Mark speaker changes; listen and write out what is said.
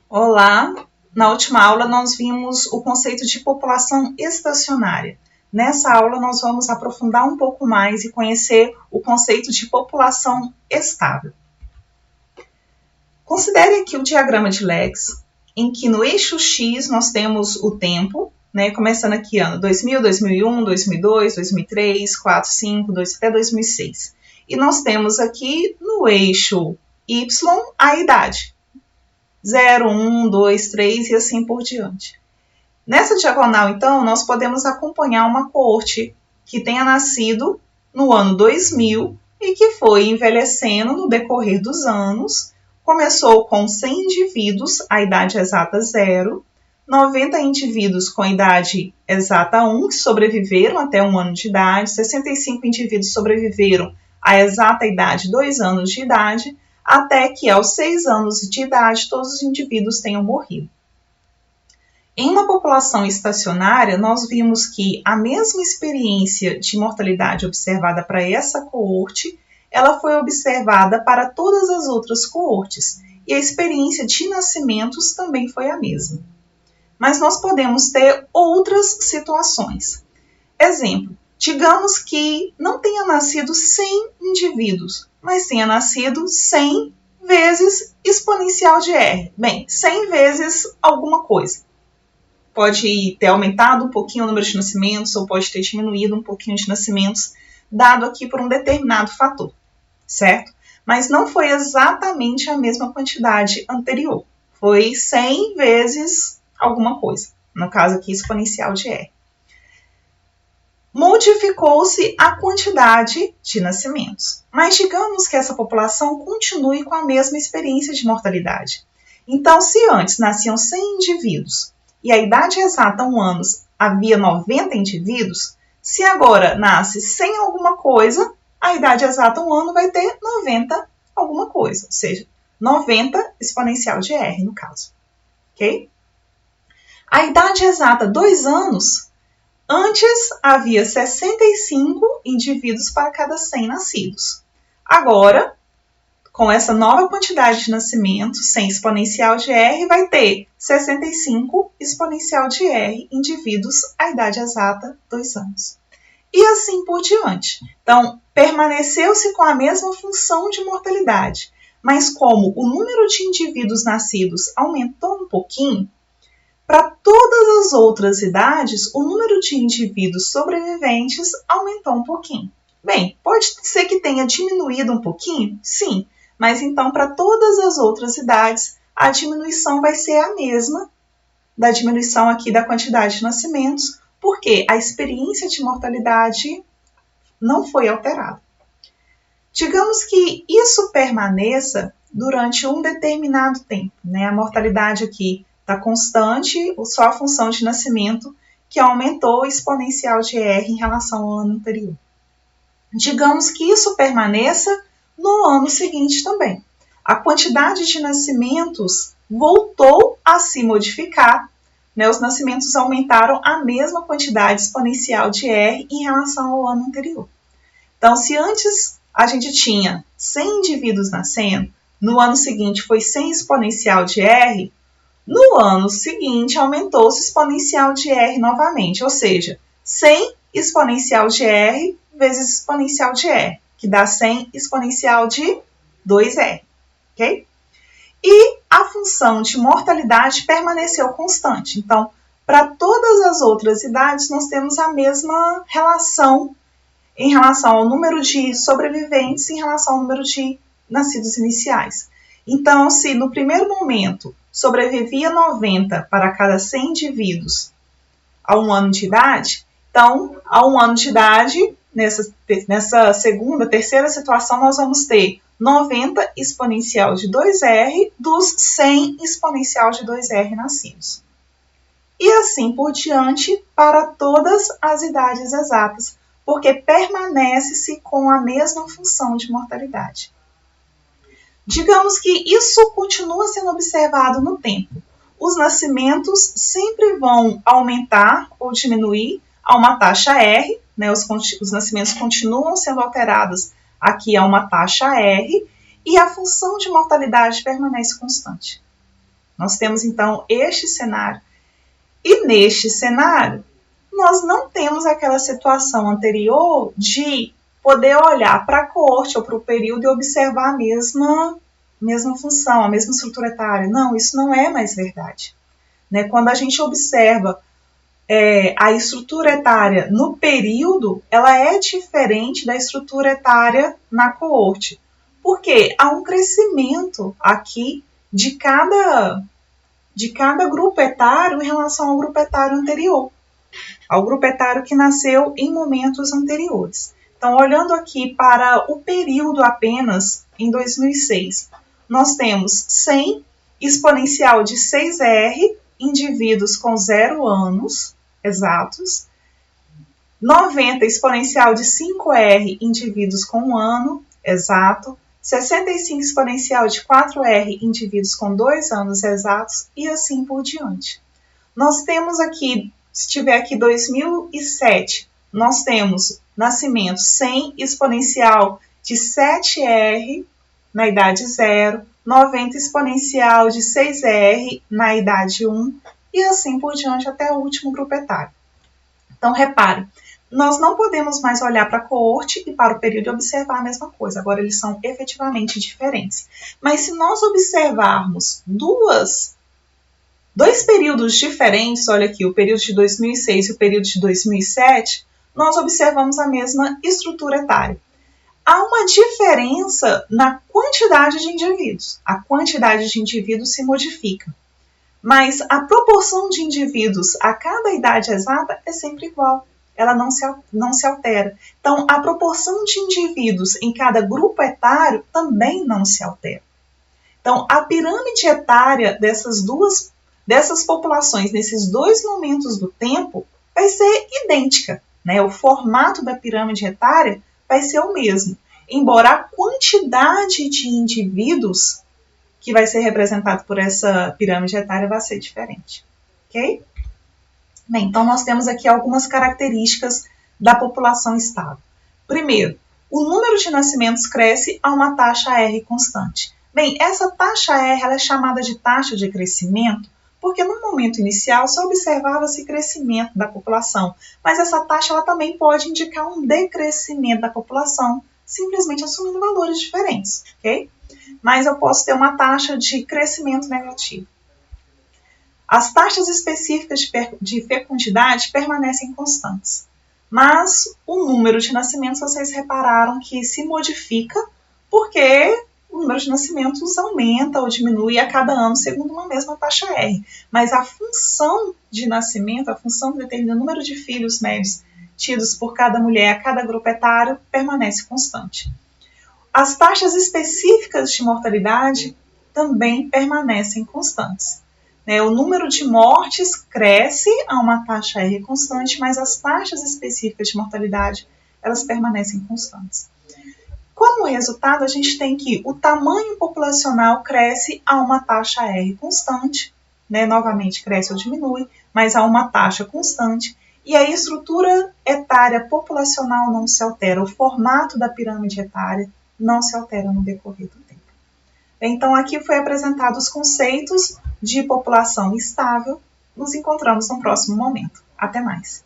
Speaker 1: Olá! Na última aula nós vimos o conceito de população estacionária. Nessa aula nós vamos aprofundar um pouco mais e conhecer o conceito de população estável. Considere aqui o diagrama de Lex, em que no eixo X nós temos o tempo, começando aqui ano 2000, 2001, 2002, 2003, 2004, 2005, até 2006. E nós temos aqui no eixo Y a idade. 0, 1, 2, 3 e assim por diante. Nessa diagonal, então, nós podemos acompanhar uma coorte que tenha nascido no ano 2000 e que foi envelhecendo no decorrer dos anos. Começou com 100 indivíduos, a idade exata 0, 90 indivíduos com a idade exata 1, que sobreviveram até 1 ano de idade, 65 indivíduos sobreviveram à exata idade 2 anos de idade, até que aos 6 anos de idade todos os indivíduos tenham morrido. Em uma população estacionária, nós vimos que a mesma experiência de mortalidade observada para essa coorte, ela foi observada para todas as outras coortes, e a experiência de nascimentos também foi a mesma. Mas nós podemos ter outras situações. Exemplo, digamos que não tenha nascido 100 indivíduos, mas tenha nascido 100 vezes exponencial de R. Bem, 100 vezes alguma coisa. Pode ter aumentado um pouquinho o número de nascimentos ou pode ter diminuído um pouquinho de nascimentos, dado aqui por um determinado fator, certo? Mas não foi exatamente a mesma quantidade anterior. Foi 100 vezes alguma coisa, no caso aqui exponencial de R. Modificou-se a quantidade de nascimentos, mas digamos que essa população continue com a mesma experiência de mortalidade. Então, se antes nasciam 100 indivíduos e a idade exata 1 ano havia 90 indivíduos, se agora nasce 100 alguma coisa, a idade exata 1 ano vai ter 90 alguma coisa, ou seja, 90 exponencial de R no caso. Ok? A idade exata 2 anos, antes havia 65 indivíduos para cada 100 nascidos. Agora, com essa nova quantidade de nascimentos, 100 exponencial de R, vai ter 65 exponencial de R indivíduos à idade exata 2 anos. E assim por diante. Então, permaneceu-se com a mesma função de mortalidade, mas como o número de indivíduos nascidos aumentou um pouquinho, para todas as outras idades, o número de indivíduos sobreviventes aumentou um pouquinho. Bem, pode ser que tenha diminuído um pouquinho? Sim, mas então para todas as outras idades, a diminuição vai ser a mesma da diminuição aqui da quantidade de nascimentos, porque a experiência de mortalidade não foi alterada. Digamos que isso permaneça durante um determinado tempo, A mortalidade aqui está constante, só a função de nascimento que aumentou o exponencial de R em relação ao ano anterior. Digamos que isso permaneça no ano seguinte também. A quantidade de nascimentos voltou a se modificar, Os nascimentos aumentaram a mesma quantidade exponencial de R em relação ao ano anterior. Então, se antes a gente tinha 100 indivíduos nascendo, no ano seguinte foi 100 exponencial de R, no ano seguinte aumentou-se exponencial de R novamente, ou seja, 100 exponencial de R vezes exponencial de R, que dá 100 exponencial de 2R, ok? E a função de mortalidade permaneceu constante. Então, para todas as outras idades, nós temos a mesma relação em relação ao número de sobreviventes em relação ao número de nascidos iniciais. Então, se no primeiro momento sobrevivia 90 para cada 100 indivíduos a 1 ano de idade, então, a 1 ano de idade, nessa segunda, terceira situação, nós vamos ter 90 exponencial de 2R dos 100 exponencial de 2R nascidos. E assim por diante para todas as idades exatas, porque permanece-se com a mesma função de mortalidade. Digamos que isso continua sendo observado no tempo. Os nascimentos sempre vão aumentar ou diminuir a uma taxa R, os nascimentos continuam sendo alterados aqui a uma taxa R, e a função de mortalidade permanece constante. Nós temos, então, este cenário. E neste cenário, nós não temos aquela situação anterior de poder olhar para a coorte ou para o período e observar a mesma função, a mesma estrutura etária. Não, isso não é mais verdade. Né? Quando a gente observa a estrutura etária no período, ela é diferente da estrutura etária na coorte. Porque há um crescimento aqui de cada grupo etário em relação ao grupo etário anterior, ao grupo etário que nasceu em momentos anteriores. Então, olhando aqui para o período apenas, em 2006, nós temos 100 exponencial de 6R, indivíduos com 0 anos exatos, 90 exponencial de 5R, indivíduos com 1 ano exato, 65 exponencial de 4R, indivíduos com 2 anos exatos, e assim por diante. Nós temos aqui, se tiver aqui 2007, nós temos nascimento 100 exponencial de 7R na idade 0, 90 exponencial de 6R na idade 1, e assim por diante até o último grupo etário. Então, repare, nós não podemos mais olhar para a coorte e para o período e observar a mesma coisa. Agora, eles são efetivamente diferentes. Mas se nós observarmos dois períodos diferentes, olha aqui, o período de 2006 e o período de 2007, nós observamos a mesma estrutura etária. Há uma diferença na quantidade de indivíduos. A quantidade de indivíduos se modifica. Mas a proporção de indivíduos a cada idade exata é sempre igual. Ela não se altera. Então, a proporção de indivíduos em cada grupo etário também não se altera. Então, a pirâmide etária dessas populações, nesses dois momentos do tempo, vai ser idêntica. Né? O formato da pirâmide etária vai ser o mesmo, embora a quantidade de indivíduos que vai ser representado por essa pirâmide etária vai ser diferente. Ok? Bem, então nós temos aqui algumas características da população estável. Primeiro, o número de nascimentos cresce a uma taxa R constante. Bem, essa taxa R ela é chamada de taxa de crescimento porque no momento inicial só observava-se crescimento da população, mas essa taxa ela também pode indicar um decrescimento da população, simplesmente assumindo valores diferentes, ok? Mas eu posso ter uma taxa de crescimento negativo. As taxas específicas de fecundidade permanecem constantes, mas o número de nascimentos, vocês repararam que se modifica porque o número de nascimentos aumenta ou diminui a cada ano segundo uma mesma taxa R. Mas a função de nascimento, a função que determina o número de filhos médios tidos por cada mulher a cada grupo etário, permanece constante. As taxas específicas de mortalidade também permanecem constantes. O número de mortes cresce a uma taxa R constante, mas as taxas específicas de mortalidade elas permanecem constantes. Como resultado, a gente tem que o tamanho populacional cresce a uma taxa R constante, novamente cresce ou diminui, mas a uma taxa constante, e a estrutura etária populacional não se altera, o formato da pirâmide etária não se altera no decorrer do tempo. Então, aqui foi apresentado os conceitos de população estável. Nos encontramos no próximo momento. Até mais!